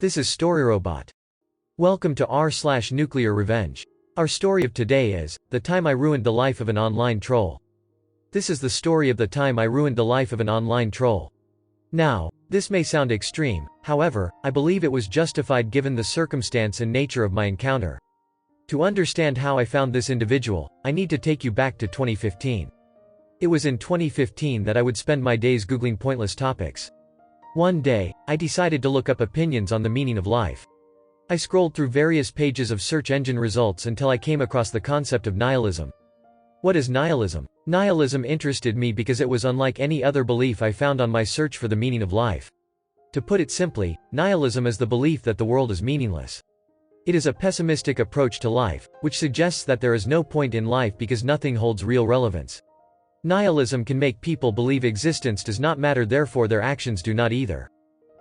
This is StoryRobot. Welcome to r/NuclearRevenge. Our story of today is, the time I ruined the life of an online troll. This is the story of the time I ruined the life of an online troll. Now, this may sound extreme, however, I believe it was justified given the circumstance and nature of my encounter. To understand how I found this individual, I need to take you back to 2015. It was in 2015 that I would spend my days Googling pointless topics. One day, I decided to look up opinions on the meaning of life. I scrolled through various pages of search engine results until I came across the concept of nihilism. What is nihilism? Nihilism interested me because it was unlike any other belief I found on my search for the meaning of life. To put it simply, nihilism is the belief that the world is meaningless. It is a pessimistic approach to life, which suggests that there is no point in life because nothing holds real relevance. Nihilism can make people believe existence does not matter, therefore their actions do not either.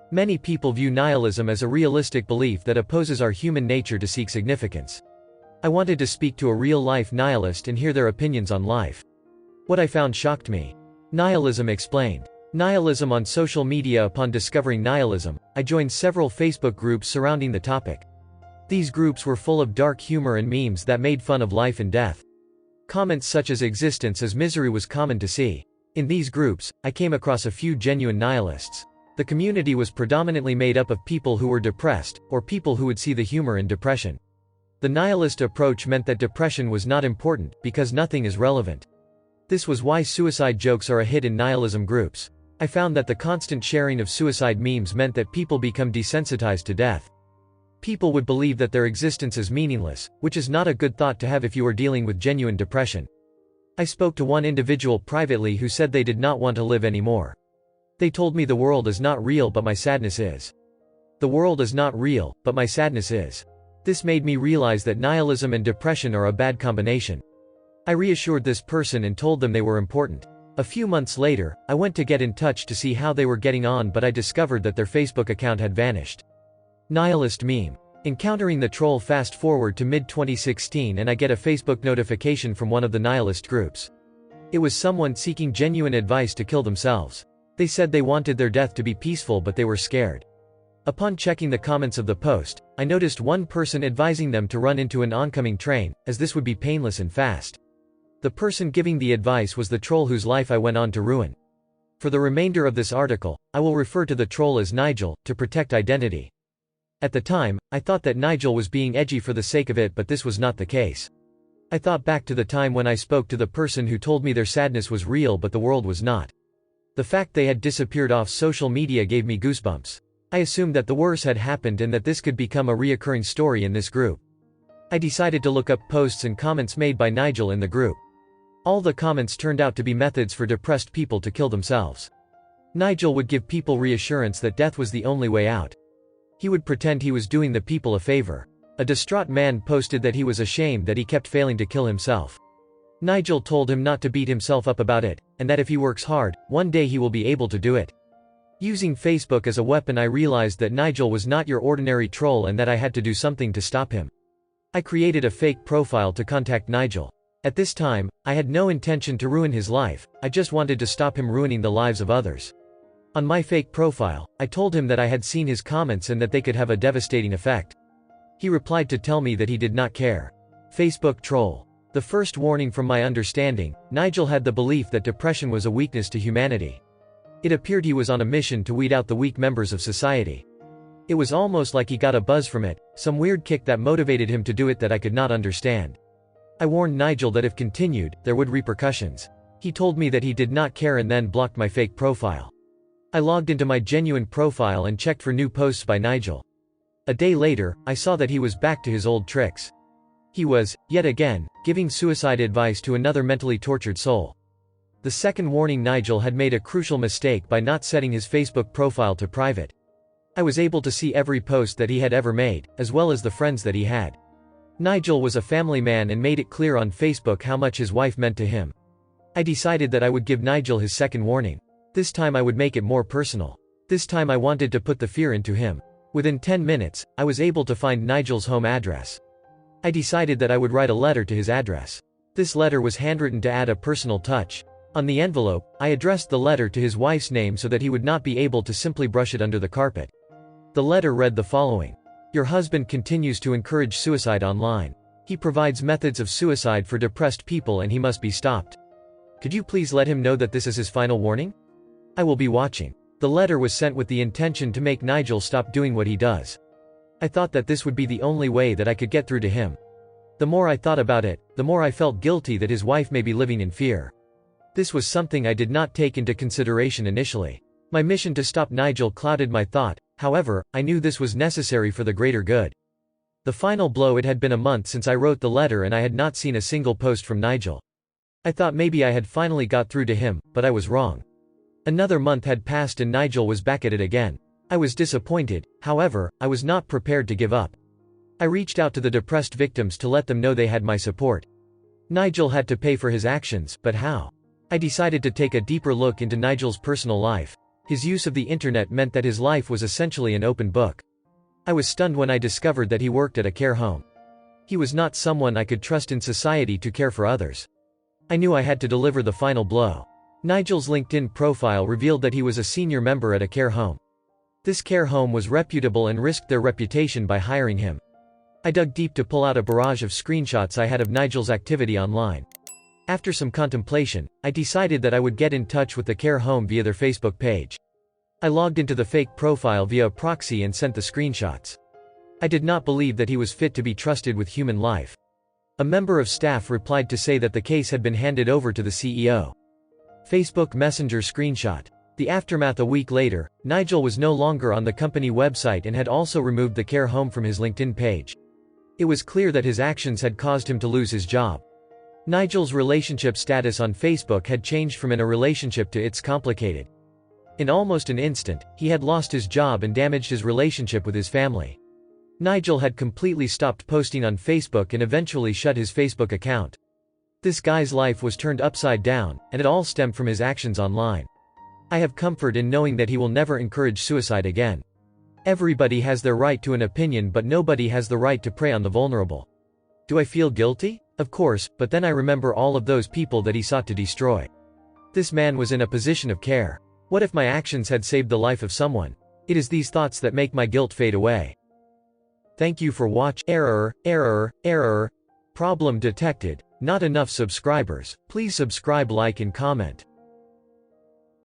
Many people view nihilism as a realistic belief that opposes our human nature to seek significance. I wanted to speak to a real-life nihilist and hear their opinions on life. What I found shocked me. Nihilism explained. Nihilism on social media. Upon discovering nihilism, I joined several Facebook groups surrounding the topic. These groups were full of dark humor and memes that made fun of life and death. Comments such as existence as misery was common to see. In these groups, I came across a few genuine nihilists. The community was predominantly made up of people who were depressed, or people who would see the humor in depression. The nihilist approach meant that depression was not important, because nothing is relevant. This was why suicide jokes are a hit in nihilism groups. I found that the constant sharing of suicide memes meant that people become desensitized to death. People would believe that their existence is meaningless, which is not a good thought to have if you are dealing with genuine depression. I spoke to one individual privately who said they did not want to live anymore. They told me the world is not real but my sadness is. The world is not real, but my sadness is. This made me realize that nihilism and depression are a bad combination. I reassured this person and told them they were important. A few months later, I went to get in touch to see how they were getting on, but I discovered that their Facebook account had vanished. Nihilist meme. Encountering the troll. Fast forward to mid-2016 and I get a Facebook notification from one of the nihilist groups. It was someone seeking genuine advice to kill themselves. They said they wanted their death to be peaceful but they were scared. Upon checking the comments of the post, I noticed one person advising them to run into an oncoming train, as this would be painless and fast. The person giving the advice was the troll whose life I went on to ruin. For the remainder of this article, I will refer to the troll as Nigel, to protect identity. At the time, I thought that Nigel was being edgy for the sake of it, but this was not the case. I thought back to the time when I spoke to the person who told me their sadness was real but the world was not. The fact they had disappeared off social media gave me goosebumps. I assumed that the worst had happened and that this could become a reoccurring story in this group. I decided to look up posts and comments made by Nigel in the group. All the comments turned out to be methods for depressed people to kill themselves. Nigel would give people reassurance that death was the only way out. He would pretend he was doing the people a favor. A distraught man posted that he was ashamed that he kept failing to kill himself. Nigel told him not to beat himself up about it, and that if he works hard, one day he will be able to do it. Using Facebook as a weapon, I realized that Nigel was not your ordinary troll and that I had to do something to stop him. I created a fake profile to contact Nigel. At this time, I had no intention to ruin his life, I just wanted to stop him ruining the lives of others. On my fake profile, I told him that I had seen his comments and that they could have a devastating effect. He replied to tell me that he did not care. Facebook troll. The first warning from my understanding, Nigel had the belief that depression was a weakness to humanity. It appeared he was on a mission to weed out the weak members of society. It was almost like he got a buzz from it, some weird kick that motivated him to do it that I could not understand. I warned Nigel that if continued, there would be repercussions. He told me that he did not care and then blocked my fake profile. I logged into my genuine profile and checked for new posts by Nigel. A day later, I saw that he was back to his old tricks. He was, yet again, giving suicide advice to another mentally tortured soul. The second warning, Nigel had made a crucial mistake by not setting his Facebook profile to private. I was able to see every post that he had ever made, as well as the friends that he had. Nigel was a family man and made it clear on Facebook how much his wife meant to him. I decided that I would give Nigel his second warning. This time I would make it more personal. This time I wanted to put the fear into him. Within 10 minutes, I was able to find Nigel's home address. I decided that I would write a letter to his address. This letter was handwritten to add a personal touch. On the envelope, I addressed the letter to his wife's name so that he would not be able to simply brush it under the carpet. The letter read the following. Your husband continues to encourage suicide online. He provides methods of suicide for depressed people and he must be stopped. Could you please let him know that this is his final warning? I will be watching. The letter was sent with the intention to make Nigel stop doing what he does. I thought that this would be the only way that I could get through to him. The more I thought about it, the more I felt guilty that his wife may be living in fear. This was something I did not take into consideration initially. My mission to stop Nigel clouded my thought, however, I knew this was necessary for the greater good. The final blow. It had been a month since I wrote the letter and I had not seen a single post from Nigel. I thought maybe I had finally got through to him, but I was wrong. Another month had passed and Nigel was back at it again. I was disappointed, however, I was not prepared to give up. I reached out to the depressed victims to let them know they had my support. Nigel had to pay for his actions, but how? I decided to take a deeper look into Nigel's personal life. His use of the internet meant that his life was essentially an open book. I was stunned when I discovered that he worked at a care home. He was not someone I could trust in society to care for others. I knew I had to deliver the final blow. Nigel's LinkedIn profile revealed that he was a senior member at a care home. This care home was reputable and risked their reputation by hiring him. I dug deep to pull out a barrage of screenshots I had of Nigel's activity online. After some contemplation, I decided that I would get in touch with the care home via their Facebook page. I logged into the fake profile via a proxy and sent the screenshots. I did not believe that he was fit to be trusted with human life. A member of staff replied to say that the case had been handed over to the CEO. Facebook Messenger screenshot. The aftermath. A week later, Nigel was no longer on the company website and had also removed the care home from his LinkedIn page. It was clear that his actions had caused him to lose his job. Nigel's relationship status on Facebook had changed from in a relationship to it's complicated. In almost an instant, he had lost his job and damaged his relationship with his family. Nigel had completely stopped posting on Facebook and eventually shut his Facebook account. This guy's life was turned upside down, and it all stemmed from his actions online. I have comfort in knowing that he will never encourage suicide again. Everybody has their right to an opinion, but nobody has the right to prey on the vulnerable. Do I feel guilty? Of course, but then I remember all of those people that he sought to destroy. This man was in a position of care. What if my actions had saved the life of someone? It is these thoughts that make my guilt fade away. Thank you for watching. Error. Problem detected. Not enough subscribers. Please subscribe, like and comment.